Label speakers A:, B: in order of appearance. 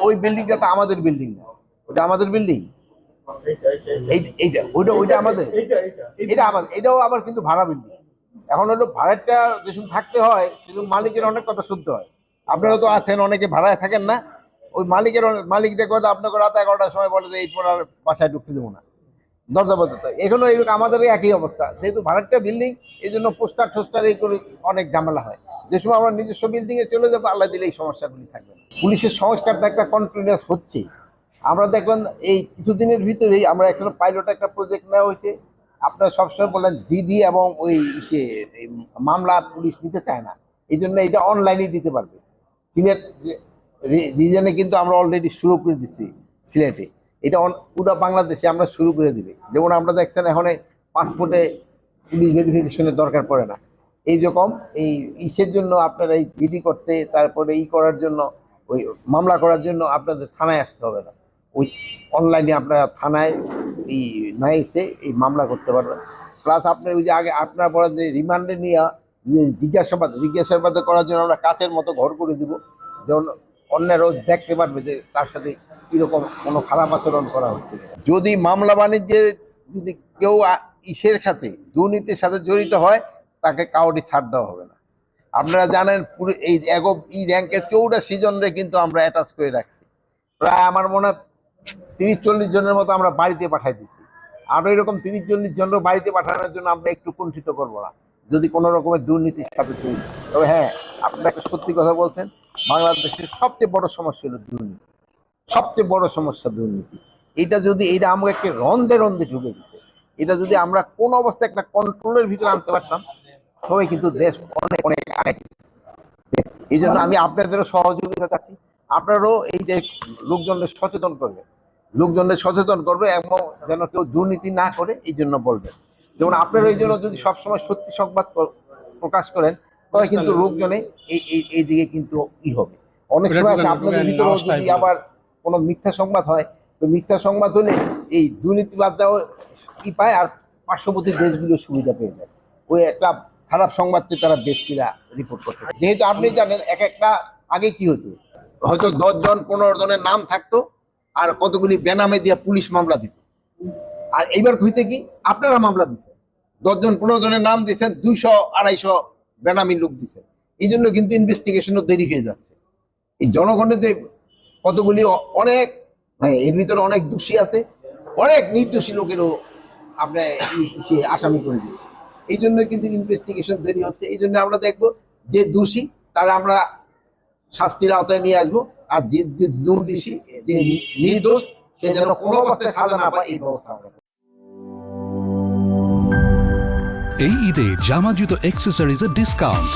A: ওই বিল্ডিংটা তো আমাদের বিল্ডিং না, ওটা আমাদের বিল্ডিং, এইটা ওইটা ওইটা আমাদের, এটা আমাদের, এটাও আবার কিন্তু ভাড়া বিল্ডিং। এখন হলো ভাড়াটা যেসব থাকতে হয় সেসব মালিকের অনেক কথা শুনতে হয়। আপনারা তো আছেন, অনেকে ভাড়ায় থাকেন না, ওই মালিক দেখো আপনাকে রাত 11টার সময় বলে যে এই পর আর বাসায় ঢুকতে দেবো না, দরজা বদলতে। এখনো এরকম আমাদের একই অবস্থা, যেহেতু ভাড়াটা বিল্ডিং এই জন্য পোস্টার টোস্টার এই করে অনেক ঝামেলা হয়। যে সময় আমরা নিজস্ব বিল্ডিং এ চলে যাবো, আল্লাহ দিলে এই সমস্যাগুলি থাকবে না। পুলিশের সংস্কারটা একটা কন্টিনিউয়াস হচ্ছে। আমরা দেখবেন এই কিছুদিনের ভিতরেই আমরা এখনো পাইলট একটা প্রজেক্ট নেওয়া হয়েছে। আপনারা সবসময় বলেন জিডি এবং ওই মামলা পুলিশ নিতে চায় না, এই জন্য এটা অনলাইনে দিতে পারবে। সিলেট রিজনে কিন্তু আমরা অলরেডি শুরু করে দিচ্ছি সিলেটে, এটা পুরো বাংলাদেশে আমরা শুরু করে দিবে। যেমন আমরা দেখছেন এখন পাসপোর্টে পুলিশ ভেরিফিকেশনের দরকার পড়ে না, এইরকম এই ইসের জন্য আপনারা এই জিডি করতে, তারপরে করার জন্য, ওই মামলা করার জন্য আপনাদের থানায় আসতে হবে না, ওই অনলাইনে আপনারা থানায় এই না এসে এই মামলা করতে পারবেন। প্লাস আপনার ওই যে আগে আপনারা বলেন যে রিমান্ডে নিয়ে জিজ্ঞাসাবাদ করার জন্য আমরা কাচের মতো ঘর করে দিব, যেমন অন্যেরও দেখতে পারবে যে তার সাথে কিরকম কোনো খারাপ আচরণ করা হচ্ছে। যদি মামলা বাণিজ্যে যদি কেউ ইসের সাথে দুর্নীতির সাথে জড়িত হয়, তাকে কাউরি ছাড় দেওয়া হবে না। আপনারা জানেন পুরো এই র্যাঙ্কের 84 জনরে কিন্তু আমরা অ্যাটাচ করে রাখছি। প্রায় আমার মনে হয় 30-40 জনের মতো আমরা বাড়িতে পাঠাই দিচ্ছি। আরও এরকম 30-40 জনের বাড়িতে পাঠানোর জন্য আমরা একটু কুণ্ঠিত করবো না, যদি কোনো রকমের দুর্নীতির সাথে জড়িত। তবে হ্যাঁ, আপনারা একটা সত্যি কথা বলছেন, বাংলাদেশের সবচেয়ে বড় সমস্যা হলো দুর্নীতি, সবচেয়ে বড় সমস্যা দুর্নীতি। এটা আমাকে রন্ধে রন্ধে ঢুকে দিচ্ছে। এটা যদি আমরা কোন অবস্থায় একটা কন্ট্রোলের ভিতরে আনতে পারতাম, তবে কিন্তু দেশ অনেক অনেক আগে। এই জন্য আমি আপনাদেরও সহযোগিতা চাচ্ছি, আপনারাও এই যে লোকজনদের সচেতন করবে এবং যেন কেউ দুর্নীতি না করে, এই জন্য বলবেন। যেমন আপনারা এই জন্য যদি সবসময় সত্যি সংবাদ প্রকাশ করেন, তবে কিন্তু লোকজনে এই দিকে কিন্তু হবে। অনেক সময় আছে আপনাদের ভিতরেও যদি আবার কোনো মিথ্যা সংবাদ হয়, তো মিথ্যা সংবাদ হলে এই দুর্নীতিবাদটাও পায়, আর পার্শ্ববর্তী দেশগুলো সুবিধা পেয়ে যায়। ওই একটা খারাপ সংবাদকে তারা দেশকিরা রিপোর্ট করতে। যেহেতু আপনি জানেন একটা আগে কি হতো, হয়তো 10 জন 15 জনের নাম থাকতো, আর কতগুলি বেনামে দিয়ে পুলিশ মামলা দিত। আর এইবার হইতে কি আপনারা মামলা দিচ্ছেন, 10 জন 15 জনের নাম দিচ্ছেন, 200-250 বেনামি লোক দিচ্ছেন। এই জন্য কিন্তু ইনভেস্টিগেশনও দেরি হয়ে যাচ্ছে। এই জনগণের যে কতগুলি অনেক, এর ভিতরে অনেক দোষী আছে, অনেক নির্দোষী লোকেরও আপনার আসামি করে দিচ্ছে। এই জন্য কিন্তু ইনভেস্টিগেশন দেরি হচ্ছে। এই জন্য আমরা দেখবো যে দোষী তারা আমরা শাস্তির আওতায় নিয়ে আসবো, আর যে দুর্দোষী, যে নির্দোষ, সে যেন কোনো অবস্থায় সাজা না পায়, এই ব্যবস্থা আমরা।
B: এই ঈদে জামা জুতো অ্যাক্সেসরিজের ডিসকাউন্ট।